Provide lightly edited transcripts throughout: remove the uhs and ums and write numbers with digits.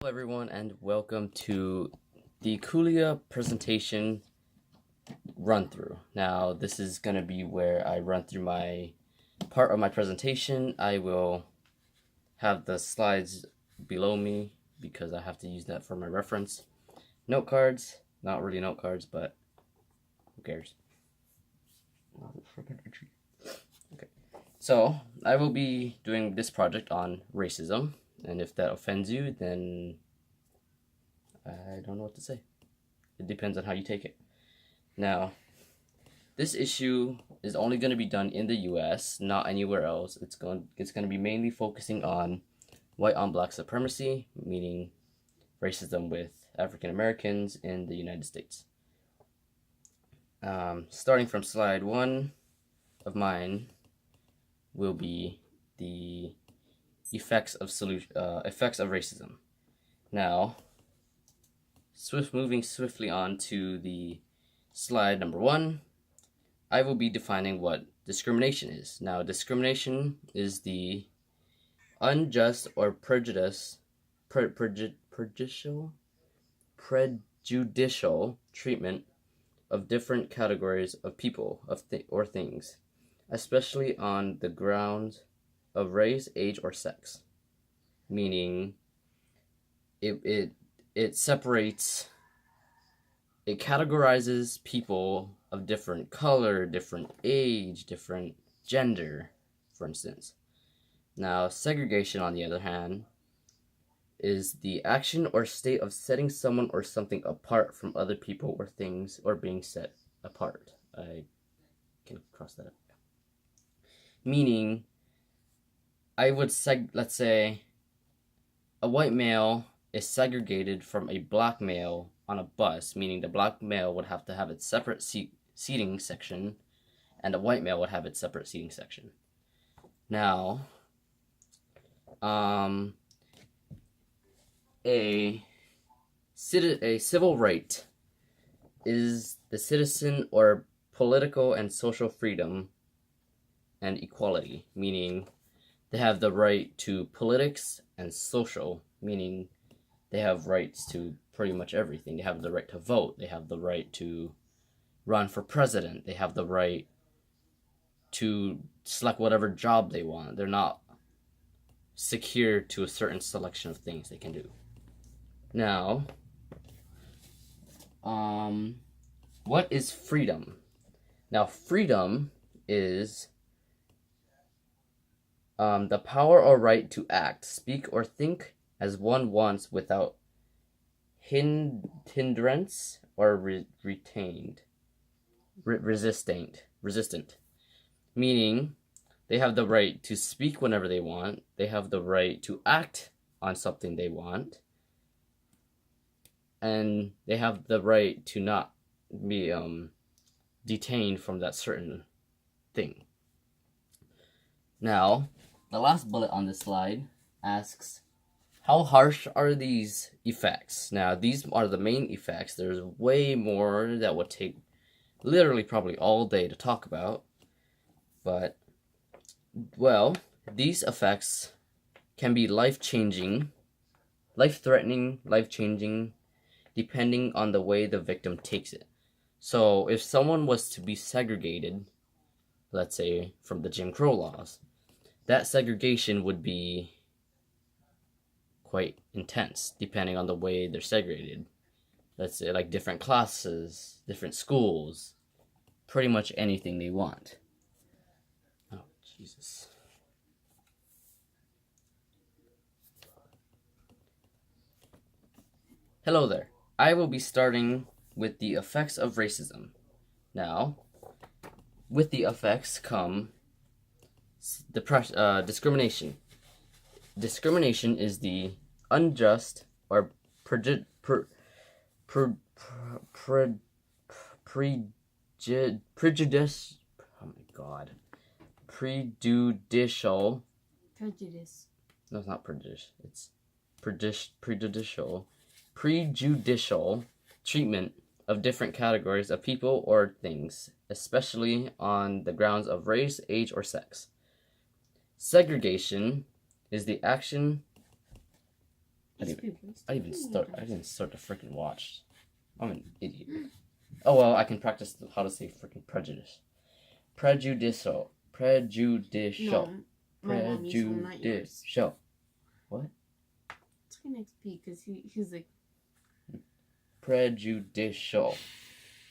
Hello everyone and welcome to the Kulia presentation run through. Now this is going to be where I run through my part of my presentation. I will have the slides below me because I have to use that for my reference. Note cards, not really note cards, but who cares? Okay, so I will be doing this project on racism. And if that offends you, then I don't know what to say. It depends on how you take it. Now, this issue is only going to be done in the US, not anywhere else. It's going to be mainly focusing on white on black supremacy, meaning racism with African Americans in the United States. Starting from slide 1 of mine will be the effects of racism. Now, moving swiftly on to the slide number 1, I will be defining what discrimination is. Now, discrimination is the unjust or prejudicial treatment of different categories of people or things, especially on the grounds of race, age, or sex. Meaning, it separates, it categorizes people of different color, different age, different gender, for instance. Now, segregation, on the other hand, is the action or state of setting someone or something apart from other people or things, or being set apart. I can cross that up. Meaning, let's say a white male is segregated from a black male on a bus, meaning the black male would have to have its separate seating section, and the white male would have its separate seating section. Now, a civil right is the citizen or political and social freedom and equality, meaning they have the right to politics, and social, meaning they have rights to pretty much everything. They have the right to vote. They have the right to run for president. They have the right to select whatever job they want. They're not secure to a certain selection of things they can do. Now, what is freedom? Now, freedom is the power or right to act, speak, or think as one wants without hindrance or resistant. Meaning, they have the right to speak whenever they want. They have the right to act on something they want. And they have the right to not be detained from that certain thing. Now, the last bullet on this slide asks, how harsh are these effects? Now, these are the main effects. There's way more that would take literally probably all day to talk about. But, well, these effects can be life-threatening, life-changing, depending on the way the victim takes it. So, if someone was to be segregated, let's say from the Jim Crow laws, that segregation would be quite intense, depending on the way they're segregated. Let's say like different classes, different schools, pretty much anything they want. Oh, Jesus. Hello there. I will be starting with the effects of racism. Now, with the effects come discrimination. Discrimination is the unjust or prejudicial Prejudice. No, it's not prejudice. It's prejudicial treatment of different categories of people or things, especially on the grounds of race, age, or sex. Segregation is the action I didn't start the freaking watch. I'm an idiot. Oh well, I can practice how to say freaking prejudice. Prejudicial. Prejudicial. No, Prejudicial. What? It's next P because he's like prejudicial.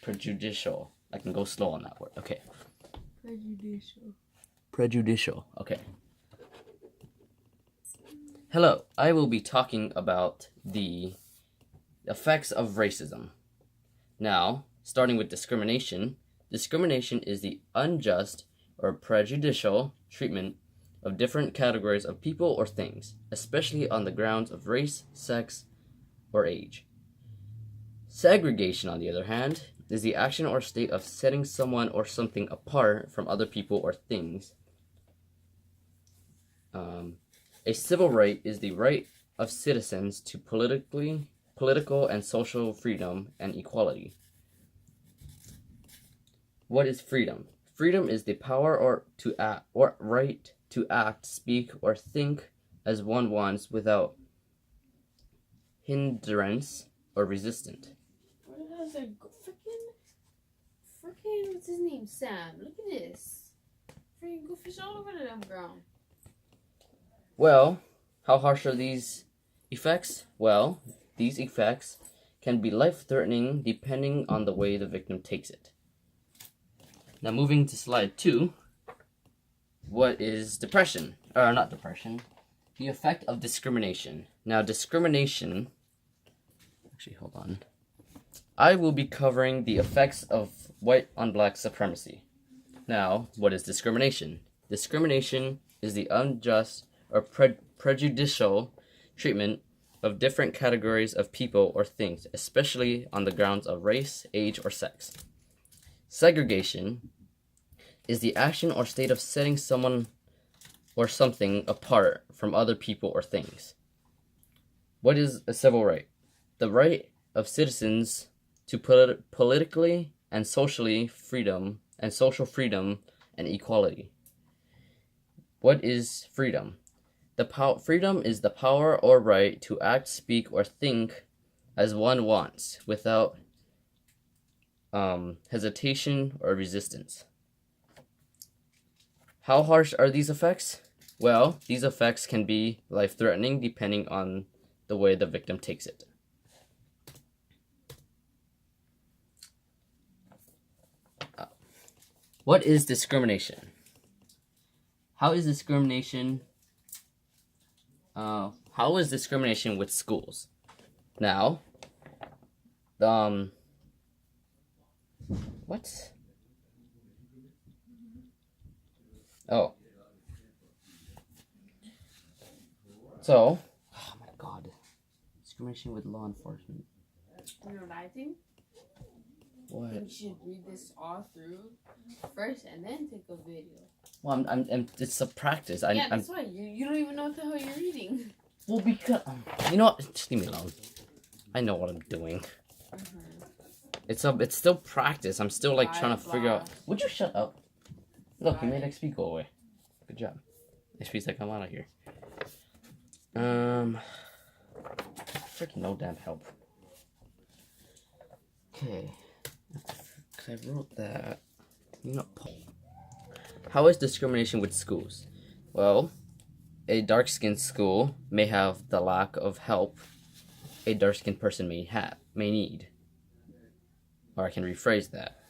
Prejudicial. I can go slow on that word. Okay. prejudicial. Prejudicial. Okay. Hello. I will be talking about the effects of racism. Now, starting with discrimination. Discrimination is the unjust or prejudicial treatment of different categories of people or things, especially on the grounds of race, sex, or age. Segregation, on the other hand, is the action or state of setting someone or something apart from other people or things. A civil right is the right of citizens to political and social freedom and equality. What is freedom? Freedom is the power or right to act, speak, or think as one wants without hindrance or resistance. What is that? Freaking, what's his name? Sam. Look at this. Freaking goofy all over the damn ground. Well, how harsh are these effects? Well, these effects can be life-threatening depending on the way the victim takes it. Now moving to slide 2, what is depression? Or not depression, the effect of discrimination. Now discrimination, actually hold on. I will be covering the effects of white on black supremacy. Now, what is discrimination? Discrimination is the unjust or prejudicial treatment of different categories of people or things, especially on the grounds of race, age, or sex. Segregation is the action or state of setting someone or something apart from other people or things. What is a civil right? The right of citizens to politically and socially freedom and social freedom and equality. What is freedom? Freedom is the power or right to act, speak, or think as one wants without hesitation or resistance. How harsh are these effects? Well, these effects can be life-threatening depending on the way the victim takes it. What is discrimination? How is discrimination with schools? Now, what? Oh. So, oh my god. Discrimination with law enforcement. You know what I think? What? You should read this all through first and then take a video. Well, I'm it's a practice. That's why you don't even know what the hell you're reading. Well, because you know what? Just leave me alone. I know what I'm doing. It's still practice. I'm still like trying to figure out. Would you shut up? Look, you made XP go away. Good job. XP's like, I'm out of here. Freaking no damn help. Okay. Cause I wrote that. You know. How is discrimination with schools? Well, a dark-skinned school may have the lack of help a dark-skinned person may need. Or I can rephrase that.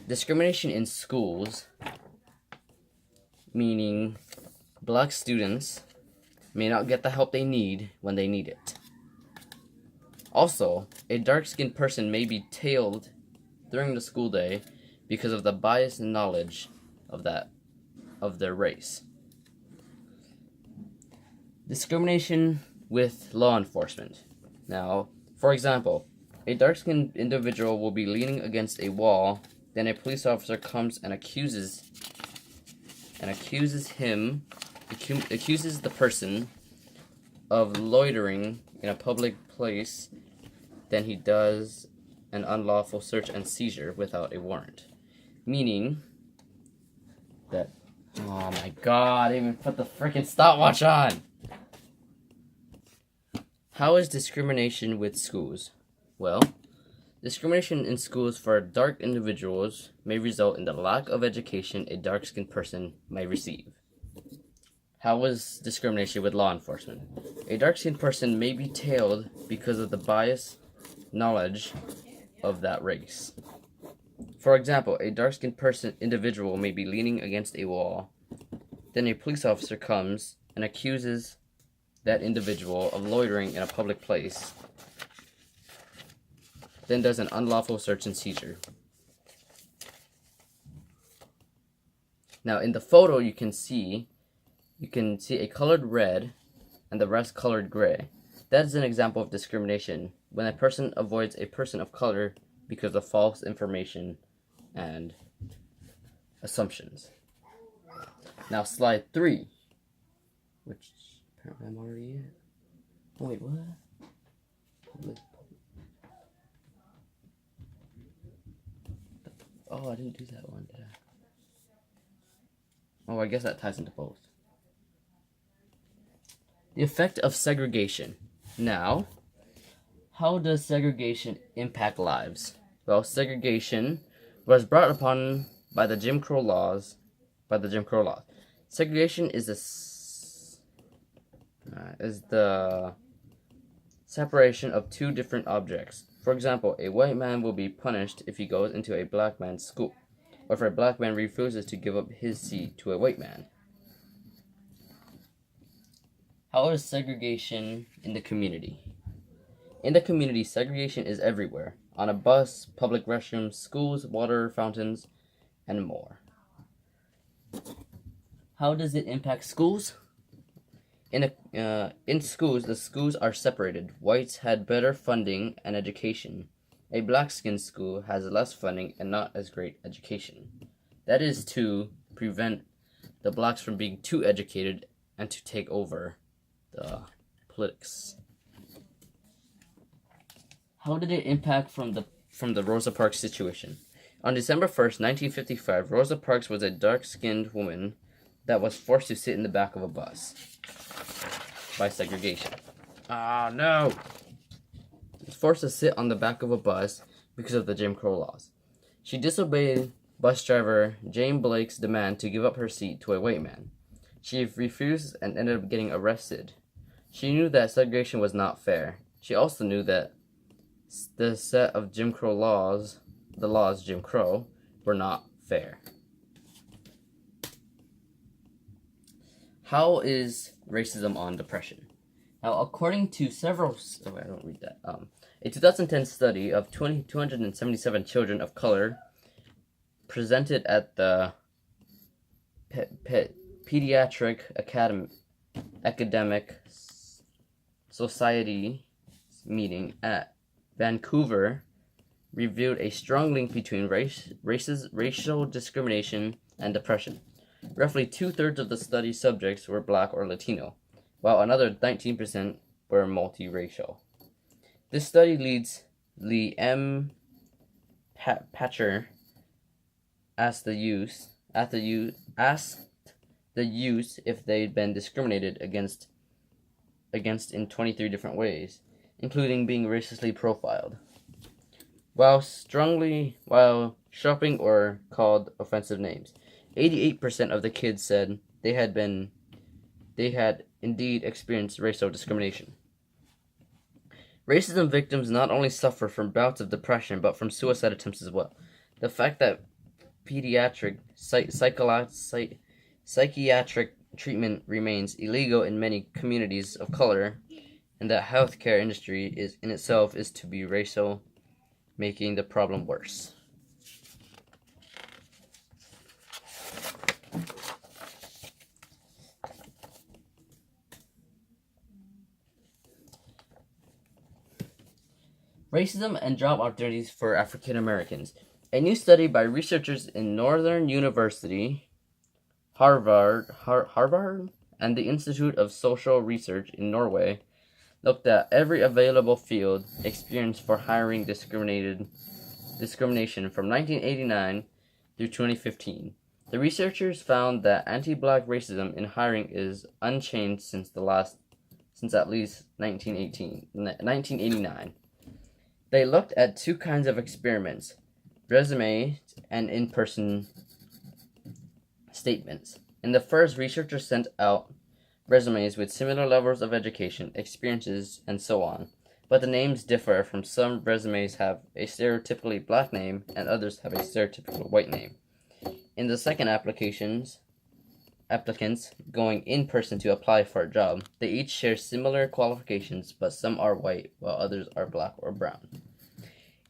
Discrimination in schools, meaning black students may not get the help they need when they need it. Also, a dark-skinned person may be tailed during the school day because of the biased knowledge of their race. Discrimination with law enforcement. Now, for example, a dark-skinned individual will be leaning against a wall, then a police officer comes and accuses the person of loitering in a public place. Then he does an unlawful search and seizure without a warrant. Meaning that, oh my god, I even put the freaking stopwatch on! How is discrimination with schools? Well, discrimination in schools for dark individuals may result in the lack of education a dark-skinned person may receive. How is discrimination with law enforcement? A dark-skinned person may be tailed because of the biased knowledge of that race. For example, a dark-skinned individual may be leaning against a wall. Then a police officer comes and accuses that individual of loitering in a public place, then does an unlawful search and seizure. Now in the photo you can see a colored red and the rest colored gray. That is an example of discrimination, when a person avoids a person of color because of false information and assumptions. Now slide 3, which apparently I'm already at. Oh wait, what? Oh, I didn't do that one, did I? Oh, I guess that ties into both. The effect of segregation. Now, how does segregation impact lives? Well, segregation was brought upon by the Jim Crow laws. Segregation is the separation of two different objects. For example, a white man will be punished if he goes into a black man's school, or if a black man refuses to give up his seat to a white man. How is segregation in the community? In the community, segregation is everywhere. On a bus, public restrooms, schools, water fountains, and more. How does it impact schools? In schools, the schools are separated. Whites had better funding and education. A black-skinned school has less funding and not as great education. That is to prevent the blacks from being too educated and to take over the politics. How did it impact from the Rosa Parks situation? On December 1st, 1955, Rosa Parks was a dark-skinned woman that was forced to sit in the back of a bus by segregation. No! She was forced to sit on the back of a bus because of the Jim Crow laws. She disobeyed bus driver Jane Blake's demand to give up her seat to a white man. She refused and ended up getting arrested. She knew that segregation was not fair. She also knew that the set of Jim Crow laws, the laws Jim Crow, were not fair. How is racism on depression? Now, according to a 2010 study of 277 children of color presented at the Pediatric Academic Society meeting at Vancouver revealed a strong link between racial discrimination and depression. Roughly 2/3 of the study subjects were Black or Latino, while another 19% were multiracial. This study leads Lee M. Patcher asked the youth if they'd been discriminated against in 23 different ways, including being racistly profiled, while shopping or called offensive names. 88% of the kids said they had indeed experienced racial discrimination. Racism victims not only suffer from bouts of depression, but from suicide attempts as well. The fact that pediatric psychiatric treatment remains illegal in many communities of color, and that healthcare industry is in itself is to be racial, making the problem worse. Racism and job opportunities for African Americans. A new study by researchers in Northern University, Harvard, and the Institute of Social Research in Norway looked at every available field experienced for hiring discrimination from 1989 through 2015. The researchers found that anti-black racism in hiring is unchanged since since at least 1989. They looked at two kinds of experiments: resumes and in-person statements. In the first, researchers sent out resumes with similar levels of education, experiences, and so on, but the names differ. From some resumes have a stereotypically black name and others have a stereotypical white name. In the second, applicants going in person to apply for a job, they each share similar qualifications, but some are white while others are black or brown.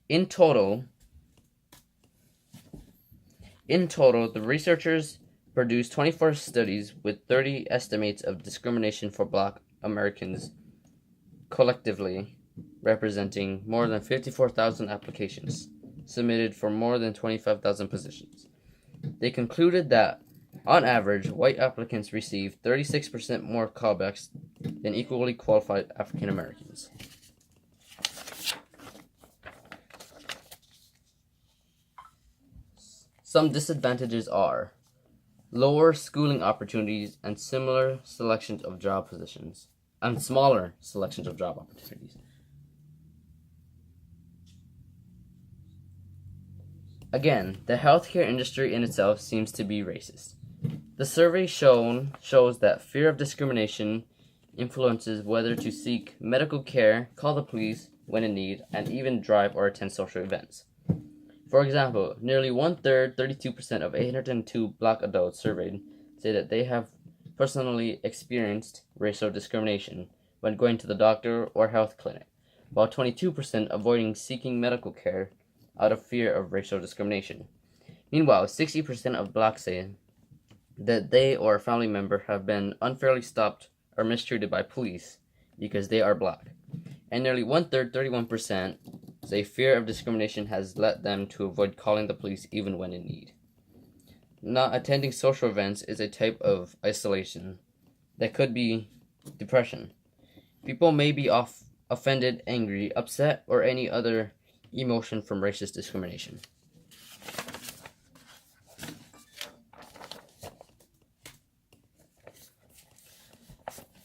In total, the researchers produced 24 studies with 30 estimates of discrimination for Black Americans, collectively representing more than 54,000 applications submitted for more than 25,000 positions. They concluded that, on average, white applicants received 36% more callbacks than equally qualified African Americans. Some disadvantages are lower schooling opportunities and smaller selections of job opportunities. Again, the healthcare industry in itself seems to be racist. The survey shows that fear of discrimination influences whether to seek medical care, call the police when in need, and even drive or attend social events. For example, nearly 1/3, 32% of 802 Black adults surveyed say that they have personally experienced racial discrimination when going to the doctor or health clinic, while 22% avoiding seeking medical care out of fear of racial discrimination. Meanwhile, 60% of Blacks say that they or a family member have been unfairly stopped or mistreated by police because they are Black. And nearly 1/3, 31%, say fear of discrimination has led them to avoid calling the police even when in need. Not attending social events is a type of isolation that could be depression. People may be offended, angry, upset, or any other emotion from racist discrimination.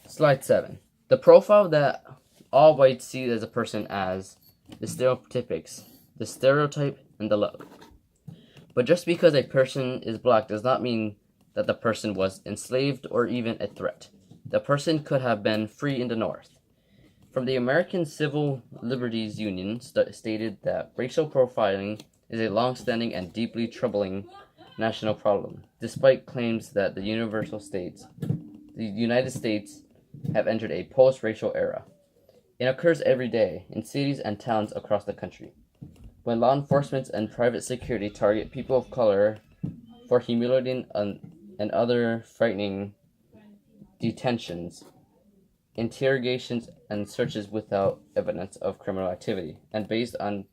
Slide 7. The profile that all whites see as a person as the stereotype, and the look. But just because a person is Black does not mean that the person was enslaved or even a threat. The person could have been free in the North. From the American Civil Liberties Union stated that racial profiling is a long-standing and deeply troubling national problem, despite claims that the United States have entered a post-racial era. It occurs every day in cities and towns across the country. When law enforcement and private security target people of color for humiliating and other frightening detentions, interrogations, and searches without evidence of criminal activity, and based on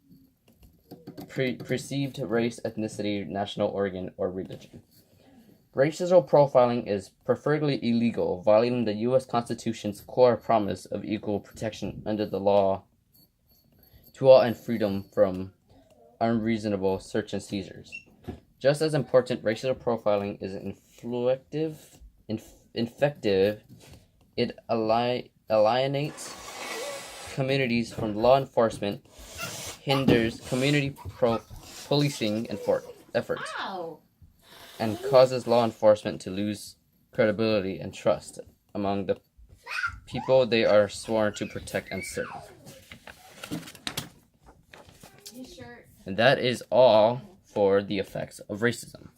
perceived race, ethnicity, national origin, or religion. Racial profiling is preferably illegal, violating the U.S. Constitution's core promise of equal protection under the law to all and freedom from unreasonable search and seizures. Just as important, racial profiling is infective. It alienates communities from law enforcement, hinders community policing efforts, and causes law enforcement to lose credibility and trust among the people they are sworn to protect and serve. And that is all for the effects of racism.